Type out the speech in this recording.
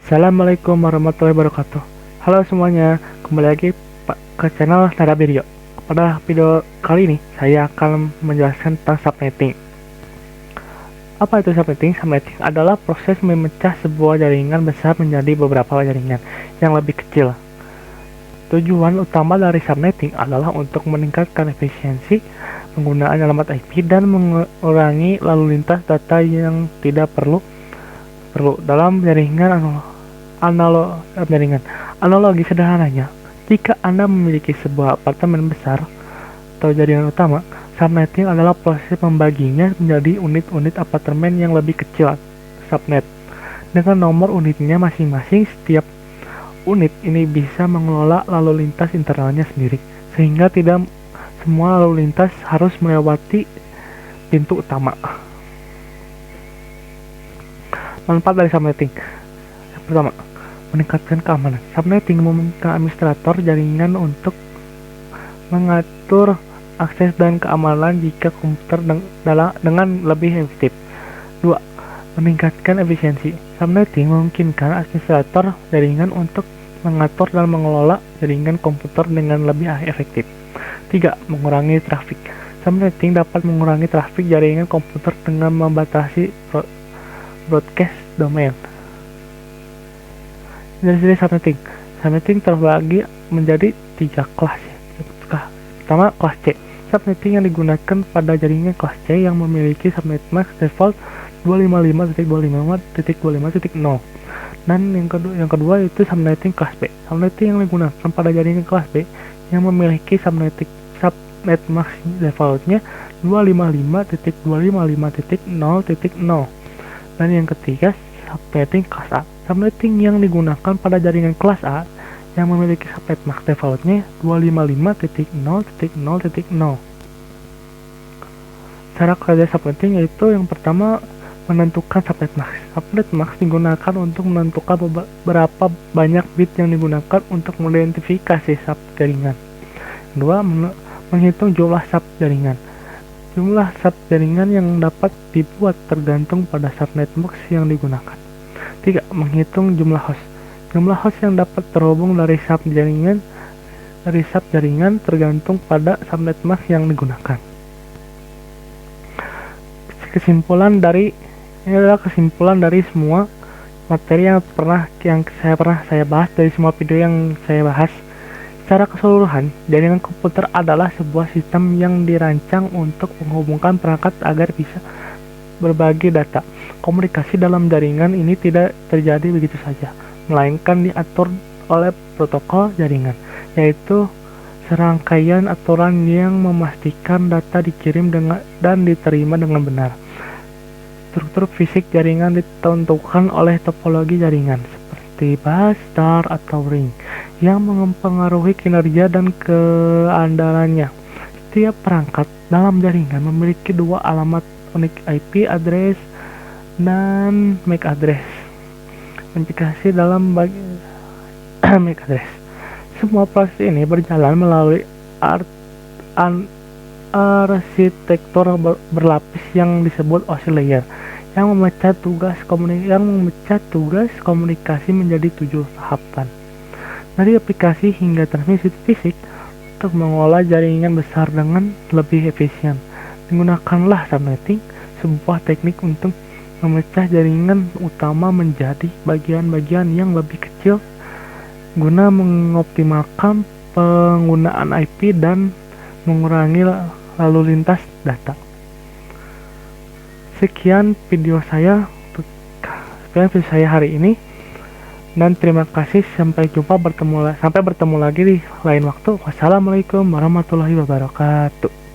Assalamualaikum warahmatullahi wabarakatuh. Halo semuanya, kembali lagi ke channel Nada Video. Pada video kali ini, saya akan menjelaskan tentang subnetting. Apa itu subnetting? Subnetting adalah proses memecah sebuah jaringan besar menjadi beberapa jaringan yang lebih kecil. Tujuan utama dari subnetting adalah untuk meningkatkan efisiensi penggunaan alamat IP dan mengurangi lalu lintas data yang tidak perlu dalam jaringan analogi sederhananya. Jika Anda memiliki sebuah apartemen besar atau jaringan utama, subnetting adalah proses membaginya menjadi unit-unit apartemen yang lebih kecil, subnet, dengan nomor unitnya masing-masing. Setiap unit ini bisa mengelola lalu lintas internalnya sendiri, sehingga tidak semua lalu lintas harus melewati pintu utama. Manfaat dari subnetting. Yang pertama, meningkatkan keamanan. Subnetting memungkinkan administrator jaringan untuk mengatur akses dan keamanan jika komputer dengan lebih efektif. 2. Meningkatkan efisiensi. Subnetting memungkinkan administrator jaringan untuk mengatur dan mengelola jaringan komputer dengan lebih efektif. 3. Mengurangi trafik. Subnetting dapat mengurangi trafik jaringan komputer dengan membatasi broadcast domain. Dari sini subnetting terbagi menjadi 3 kelas. Pertama, kelas C. Subnetting yang digunakan pada jaringan kelas C yang memiliki subnet mask default 255.255.25.0. Dan yang kedua itu subnetting kelas B. Subnetting yang digunakan pada jaringan kelas B yang memiliki subnet mask defaultnya 255.255.0.0. Dan yang ketiga, subnetting kelas A. Subnetting yang digunakan pada jaringan kelas A yang memiliki subnet mask defaultnya 255.0.0.0. Cara kerja subnetting yaitu yang pertama, menentukan subnet mask. Subnet mask digunakan untuk menentukan berapa banyak bit yang digunakan untuk mengidentifikasi sub jaringan. Kedua, menghitung jumlah sub jaringan. Jumlah sub jaringan yang dapat dibuat tergantung pada subnet mask yang digunakan. 3. Menghitung jumlah host. Jumlah host yang dapat terhubung dari sub jaringan tergantung pada subnet mask yang digunakan. Ini adalah kesimpulan dari semua materi yang pernah saya bahas, dari semua video yang saya bahas. Secara keseluruhan, jaringan komputer adalah sebuah sistem yang dirancang untuk menghubungkan perangkat agar bisa berbagi data. Komunikasi dalam jaringan ini tidak terjadi begitu saja, melainkan diatur oleh protokol jaringan, yaitu serangkaian aturan yang memastikan data dikirim dan diterima dengan benar. Struktur fisik jaringan ditentukan oleh topologi jaringan, seperti bus, star, atau ring, yang mempengaruhi kinerja dan keandalannya. Setiap perangkat dalam jaringan memiliki 2 alamat unik, IP address dan MAC address. Implikasi dalam MAC address. Semua proses ini berjalan melalui arsitektur berlapis yang disebut oscillator, yang memecah tugas komunikasi menjadi 7 tahapan. Dari aplikasi hingga transmisi fisik. Untuk mengolah jaringan besar dengan lebih efisien, gunakanlah subnetting, sebuah teknik untuk memecah jaringan utama menjadi bagian-bagian yang lebih kecil guna mengoptimalkan penggunaan IP dan mengurangi lalu lintas data. Sekian video saya hari ini. Dan terima kasih, sampai bertemu lagi di lain waktu. Wassalamualaikum warahmatullahi wabarakatuh.